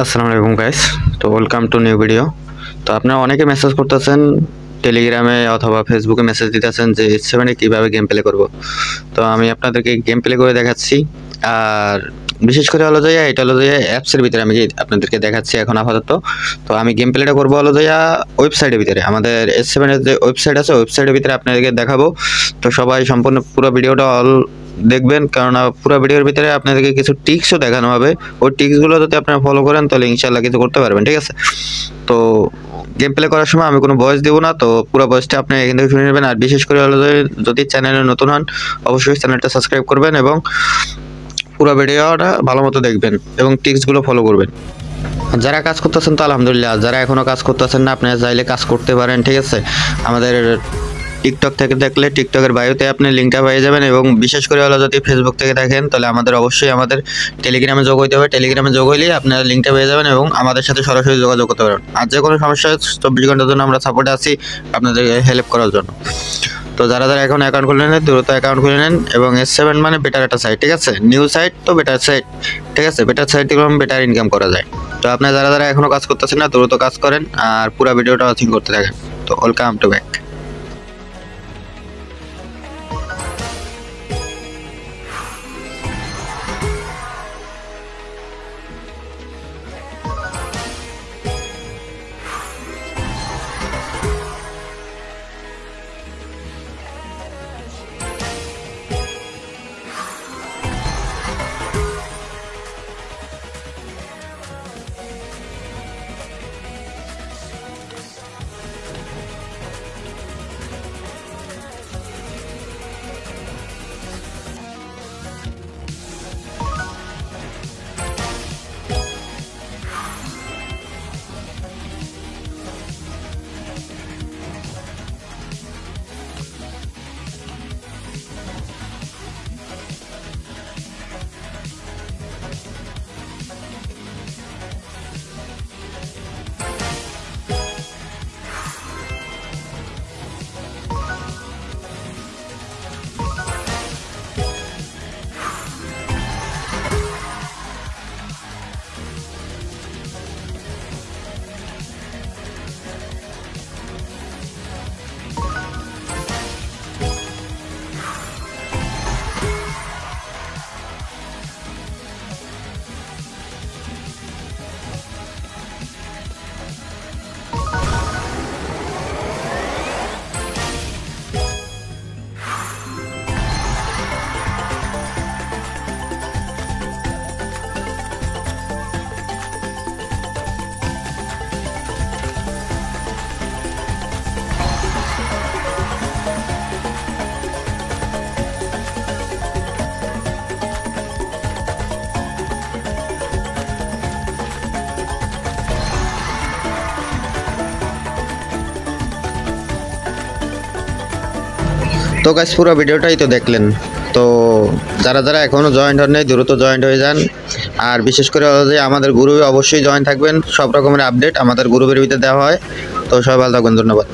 আসসালামু আলাইকুম গাইস। তো ওয়েলকাম টু নিউ ভিডিও। তো আপনারা অনেকে মেসেজ করতেছেন টেলিগ্রামে অথবা ফেসবুকে মেসেজ দিতেছেন যে S7 এ কীভাবে গেম প্লে করব। তো আমি আপনাদেরকে গেম প্লে করে দেখাচ্ছি। আর বিশেষ করে হলো যে এটা হলো যে অ্যাপসের ভিতরে আমি আপনাদেরকে দেখাচ্ছি এখন আপাতত। তো আমি গেম প্লেটা করবো হলো যে ওয়েবসাইটের ভিতরে, আমাদের S7 এর যে ওয়েবসাইট আছে ওয়েবসাইটের ভিতরে আপনাদেরকে দেখাবো। তো সবাই সম্পূর্ণ পুরো ভিডিওটা দেখবেন, কারণ পুরো ভিডিওর ভিতরে আপনাদেরকে কিছু টিক্সও দেখানো হবে। ওই টিক্সগুলো যদি আপনারা ফলো করেন তাহলে ইনশাআল্লাহ কিছু করতে পারবেন, ঠিক আছে? তো গেম প্লে করার সময় আমি কোনো ভয়েস দেবো না, তো পুরো ভয়েসটা আপনি এখান থেকে শুনে নেবেন। আর বিশেষ করে হলো যদি চ্যানেলে নতুন হন অবশ্যই চ্যানেলটা সাবস্ক্রাইব করবেন এবং পুরো ভিডিওটা ভালো মতো দেখবেন এবং টিক্সগুলো ফলো করবেন। যারা কাজ করতেছেন তো আলহামদুলিল্লাহ, যারা এখনও কাজ করতেছেন না আপনারা চাইলে কাজ করতে পারেন, ঠিক আছে? আমাদের টিকটক থেকে দেখলে টিকটকের বায়োতে আপনি লিঙ্কটা পেয়ে যাবেন, এবং বিশেষ করে হলো যদি ফেসবুক থেকে দেখেন তাহলে অবশ্যই আমাদের টেলিগ্রামে যোগ হইতে হবে। টেলিগ্রামে যোগ হইলেই আপনারা লিঙ্কটা পেয়ে যাবেন এবং আমাদের সাথে সরাসরি যোগাযোগ করতে পারবেন। আর যে কোনো সমস্যা 24 ঘন্টার জন্য আমরা সাপোর্টে আছি আপনাদের হেল্প করার জন্য। তো যারা এখন অ্যাকাউন্ট খুলে নেন দ্রুত অ্যাকাউন্ট খুলে নেন, এবং S7 মানে বেটার একটা সাইট, ঠিক আছে? নিউ সাইট তো বেটার সাইট, ঠিক আছে? বেটার সাইট থেকে বেটার ইনকাম করা যায়। তো আপনারা যারা এখনও কাজ করতেছেন না দ্রুত কাজ করেন আর পুরো ভিডিওটা ওয়াচিং করতে থাকেন। তো ওয়েলকাম টু ব্যাক। তো গাইস পুরো ভিডিওটাই তো দেখলেন। তো যারা এখনও জয়েন্ট হন নাই দ্রুত জয়েন্ট হয়ে যান। আর বিশেষ করে যে আমাদের গ্রুপে অবশ্যই জয়েন থাকবেন, সব রকমের আপডেট আমাদের গ্রুপের ভিতরে দেওয়া হয়। তো সবাই ভালো থাকবেন, ধন্যবাদ।